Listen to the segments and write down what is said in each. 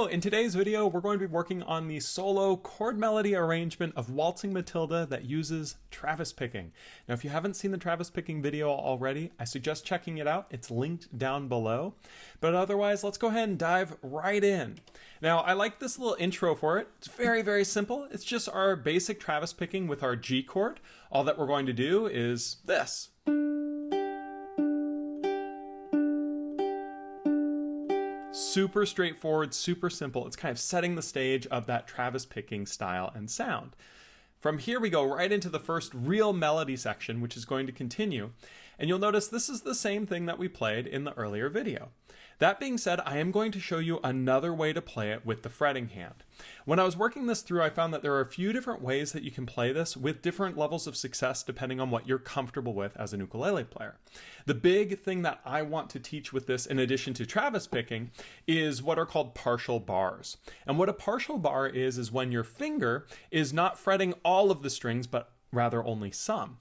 Hello, in today's video we're going to be working on the solo chord melody arrangement of Waltzing Matilda that uses Travis picking. Now if you haven't seen the Travis picking video already, I suggest checking it out. It's linked down below. But otherwise, let's go ahead and dive right in. Now I like this little intro for it. It's very, very simple. It's just our basic Travis picking with our G chord. All that we're going to do is this. Super straightforward, super simple. It's kind of setting the stage of that Travis picking style and sound. From here we go right into the first real melody section, which is going to continue. And you'll notice this is the same thing that we played in the earlier video. That being said, I am going to show you another way to play it with the fretting hand. When I was working this through, I found that there are a few different ways that you can play this with different levels of success depending on what you're comfortable with as an ukulele player. The big thing that I want to teach with this, in addition to Travis picking, is what are called partial bars. And what a partial bar is when your finger is not fretting all of the strings, but rather only some.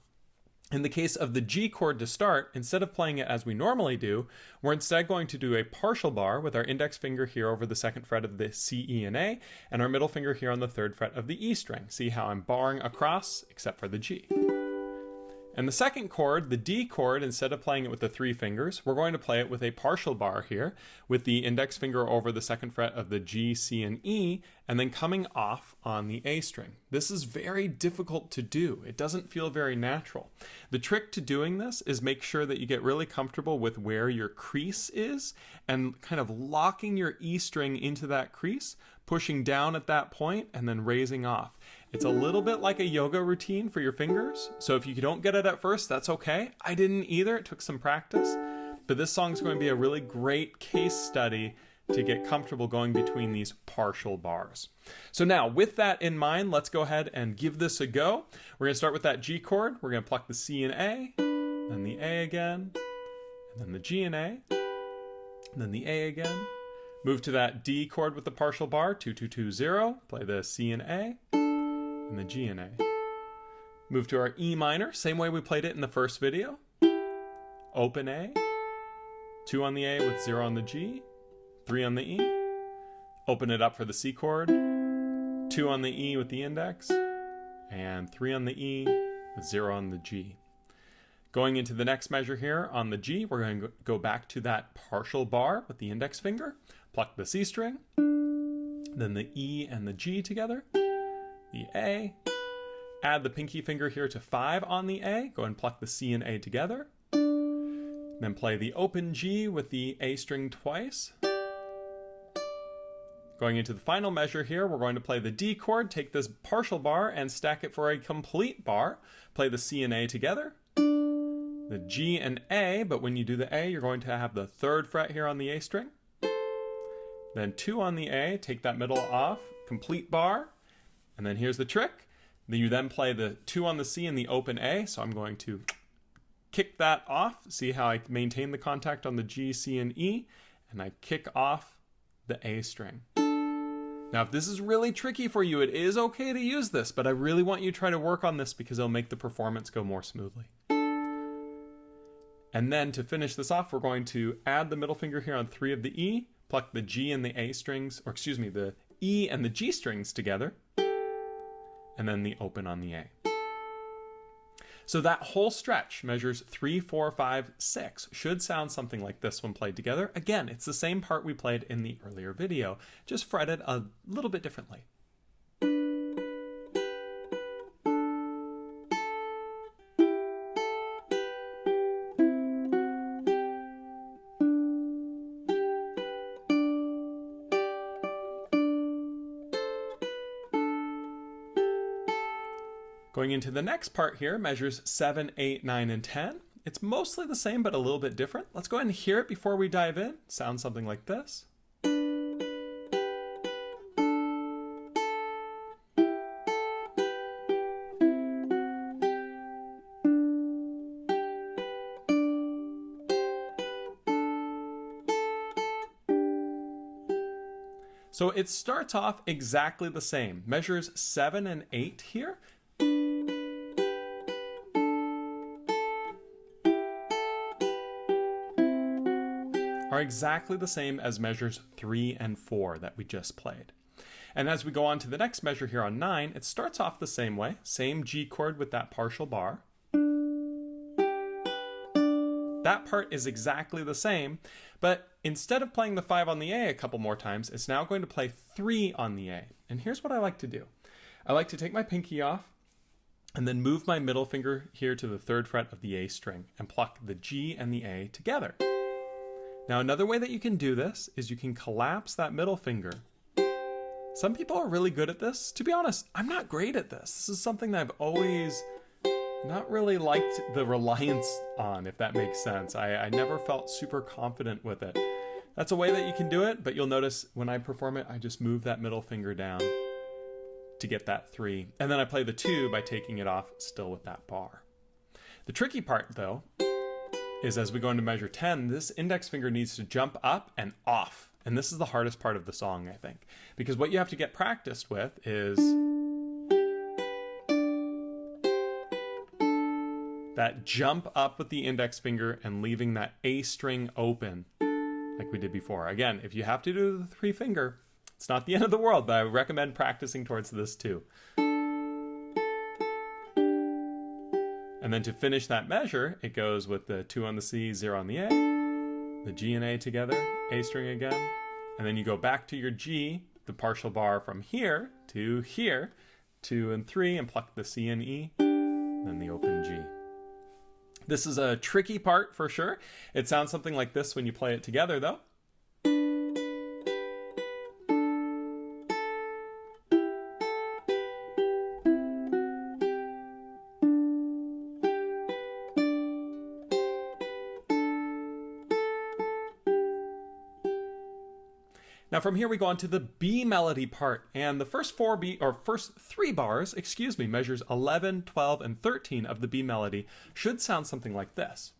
In the case of the G chord to start, instead of playing it as we normally do, we're instead going to do a partial bar with our index finger here over the second fret of the C, E, and A, and our middle finger here on the third fret of the E string. See how I'm barring across, except for the G. And the second chord, the D chord, instead of playing it with the three fingers, we're going to play it with a partial bar here, with the index finger over the second fret of the G, C, and E, and then coming off on the A string. This is very difficult to do. It doesn't feel very natural. The trick to doing this is make sure that you get really comfortable with where your crease is and kind of locking your E string into that crease, pushing down at that point, and then raising off. It's a little bit like a yoga routine for your fingers, so if you don't get it at first, that's okay. I didn't either, it took some practice, but this song is going to be a really great case study to get comfortable going between these partial bars. So now, with that in mind, let's go ahead and give this a go. We're going to start with that G chord. We're going to pluck the C and A, then the A again, and then the G and A, and then the A again. Move to that D chord with the partial bar, 2-2-2-0. Play the C and A, and the G and A. Move to our E minor, same way we played it in the first video. Open A, 2 on the A with 0 on the G, 3 on the E. Open it up for the C chord, 2 on the E with the index, and 3 on the E with 0 on the G. Going into the next measure here on the G, we're going to go back to that partial bar with the index finger, pluck the C string, then the E and the G together, the A, add the pinky finger here to 5 on the A, go and pluck the C and A together, then play the open G with the A string twice. Going into the final measure here, we're going to play the D chord, take this partial bar and stack it for a complete bar, play the C and A together, the G and A, but when you do the A, you're going to have the third fret here on the A string, then 2 on the A, take that middle off, complete bar, and then here's the trick. You then play the 2 on the C and the open A, so I'm going to kick that off. See how I maintain the contact on the G, C, and E, and I kick off the A string. Now, if this is really tricky for you, it is okay to use this, but I really want you to try to work on this because it'll make the performance go more smoothly. And then to finish this off, we're going to add the middle finger here on 3 of the E, pluck the G and the A strings, or excuse me, the E and the G strings together, and then the open on the A. So that whole stretch measures 3, 4, 5, 6. Should sound something like this when played together. Again, it's the same part we played in the earlier video, just fretted a little bit differently. Going into the next part here, measures 7, 8, 9, and 10. It's mostly the same, but a little bit different. Let's go ahead and hear it before we dive in. Sounds something like this. So it starts off exactly the same. Measures 7 and 8 here. Our exactly the same as measures 3 and 4 that we just played. And as we go on to the next measure here on 9, it starts off the same way, same G chord with that partial bar. That part is exactly the same, but instead of playing the 5 on the A a couple more times, it's now going to play 3 on the A. And here's what I like to do. I like to take my pinky off and then move my middle finger here to the 3rd fret of the A string and pluck the G and the A together. Now another way that you can do this is you can collapse that middle finger. Some people are really good at this. To be honest, I'm not great at this. This is something that I've always not really liked the reliance on, if that makes sense. I never felt super confident with it. That's a way that you can do it, but you'll notice when I perform it, I just move that middle finger down to get that 3. And then I play the 2 by taking it off still with that bar. The tricky part, though, is as we go into measure 10, this index finger needs to jump up and off. And this is the hardest part of the song, I think. Because what you have to get practiced with is that jump up with the index finger and leaving that A string open like we did before. Again, if you have to do the 3 finger, it's not the end of the world, but I recommend practicing towards this too. And then to finish that measure, it goes with the 2 on the C, 0 on the A, the G and A together, A string again, and then you go back to your G, the partial bar from here to here, 2 and 3, and pluck the C and E, then the open G. This is a tricky part for sure. It sounds something like this when you play it together though. Now from here we go on to the B melody part, and the first 3 bars, measures 11, 12, and 13 of the B melody should sound something like this.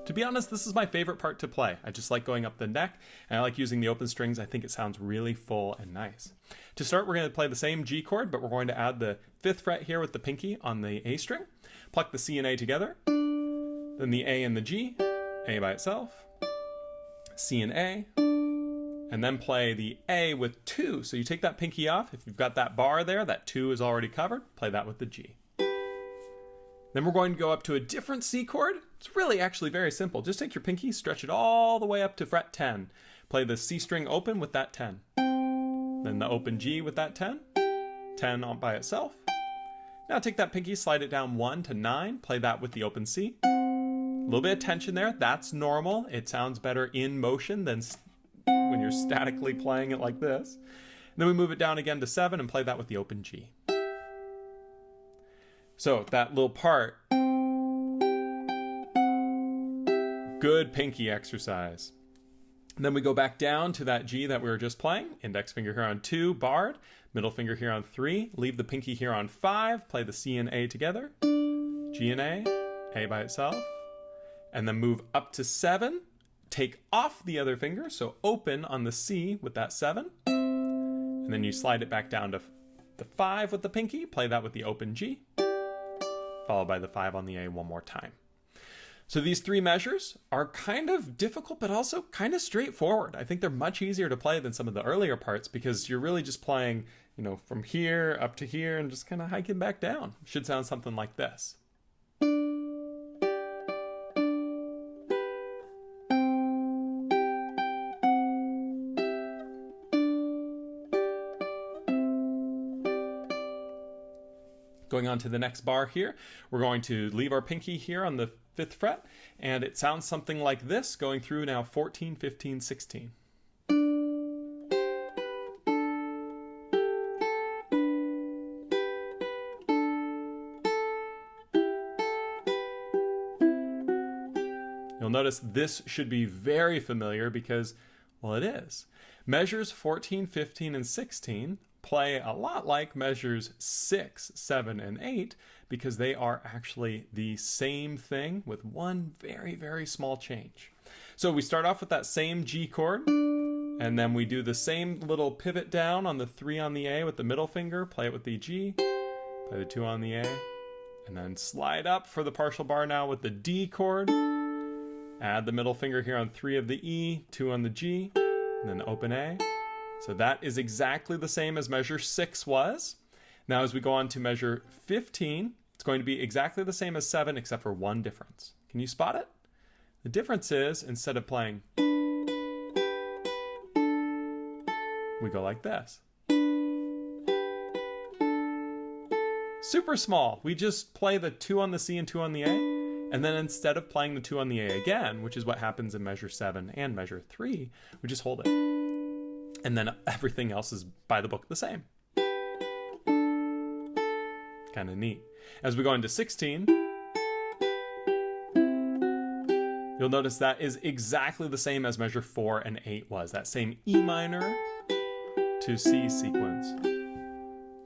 To be honest, this is my favorite part to play. I just like going up the neck, and I like using the open strings. I think it sounds really full and nice. To start, we're going to play the same G chord, but we're going to add the 5th fret here with the pinky on the A string, pluck the C and A together, then the A and the G, A by itself, C and A, and then play the A with 2. So you take that pinky off. If you've got that bar there, that 2 is already covered. Play that with the G. Then we're going to go up to a different C chord. It's really actually very simple. Just take your pinky, stretch it all the way up to fret 10. Play the C string open with that 10. Then the open G with that 10. 10 on by itself. Now take that pinky, slide it down 1 to 9. Play that with the open C. A little bit of tension there. That's normal. It sounds better in motion than when you're statically playing it like this. Then we move it down again to 7 and play that with the open G. So that little part, good pinky exercise. And then we go back down to that G that we were just playing. Index finger here on 2, barred. Middle finger here on 3. Leave the pinky here on 5. Play the C and A together. G and A by itself. And then move up to 7. Take off the other finger, so open on the C with that 7. And then you slide it back down to the 5 with the pinky. Play that with the open G. Followed by the 5 on the A one more time. So these 3 measures are kind of difficult, but also kind of straightforward. I think they're much easier to play than some of the earlier parts because you're really just playing, from here up to here and just kind of hiking back down. Should sound something like this. Going on to the next bar here, we're going to leave our pinky here on the 5th fret, and it sounds something like this, going through now 14, 15, 16. You'll notice this should be very familiar because, well, it is. Measures 14, 15, and 16 play a lot like measures 6, 7, and 8 because they are actually the same thing with one very, very small change. So we start off with that same G chord, And then we do the same little pivot down on the 3 on the A with the middle finger, play it with the G, play the 2 on the A, and then slide up for the partial bar now with the D chord. Add the middle finger here on 3 of the E, 2 on the G, and then open A. So that is exactly the same as measure 6 was. Now as we go on to measure 15, it's going to be exactly the same as 7 except for one difference. Can you spot it? The difference is, instead of playing, we go like this. Super small. We just play the 2 on the C and 2 on the A, and then instead of playing the 2 on the A again, which is what happens in measure 7 and measure 3, we just hold it. And then everything else is by the book the same. Kind of neat. As we go into 16, you'll notice that is exactly the same as measure 4 and 8 was. That same E minor to C sequence.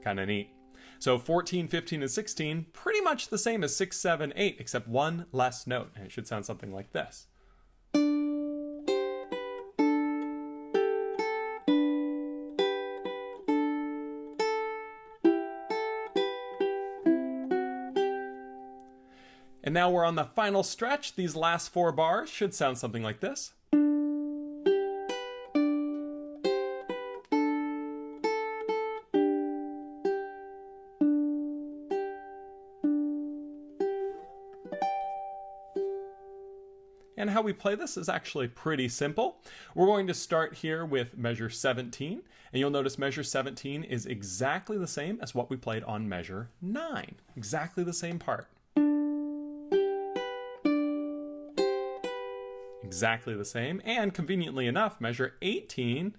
Kind of neat. So 14, 15, and 16, pretty much the same as 6, 7, 8, except one less note. And it should sound something like this. And now we're on the final stretch. These last 4 bars should sound something like this. And how we play this is actually pretty simple. We're going to start here with measure 17, and you'll notice measure 17 is exactly the same as what we played on measure 9. Exactly the same part. Exactly the same, and conveniently enough, measure 18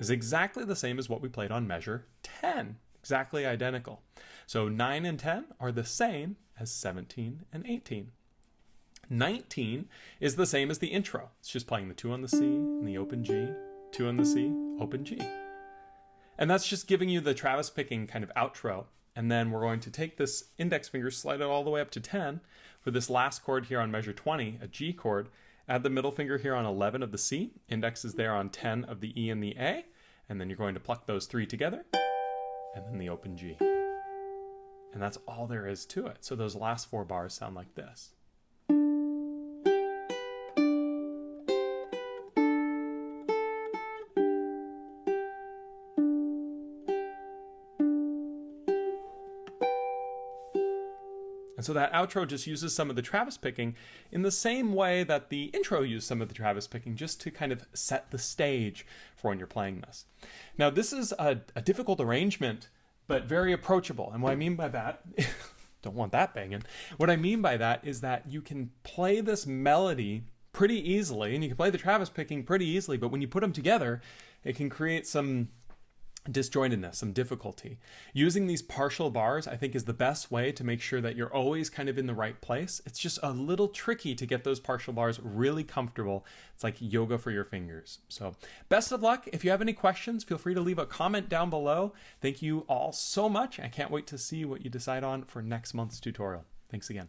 is exactly the same as what we played on measure 10. Exactly identical. So 9 and 10 are the same as 17 and 18. 19 is the same as the intro. It's just playing the 2 on the C and the open G, 2 on the C, open G. And that's just giving you the Travis picking kind of outro. And then we're going to take this index finger, slide it all the way up to 10 for this last chord here on measure 20, a G chord. Add the middle finger here on 11 of the C. Index is there on 10 of the E and the A. And then you're going to pluck those 3 together. And then the open G. And that's all there is to it. So those last 4 bars sound like this. And so that outro just uses some of the Travis picking in the same way that the intro used some of the Travis picking, just to kind of set the stage for when you're playing this. Now, this is a difficult arrangement, but very approachable. And what I mean by that, don't want that banging. What I mean by that is that you can play this melody pretty easily, and you can play the Travis picking pretty easily, but when you put them together, it can create some disjointedness, some difficulty. Using these partial bars, I think, is the best way to make sure that you're always kind of in the right place. It's just a little tricky to get those partial bars really comfortable. It's like yoga for your fingers. So best of luck. If you have any questions, feel free to leave a comment down below. Thank you all so much. I can't wait to see what you decide on for next month's tutorial. Thanks again.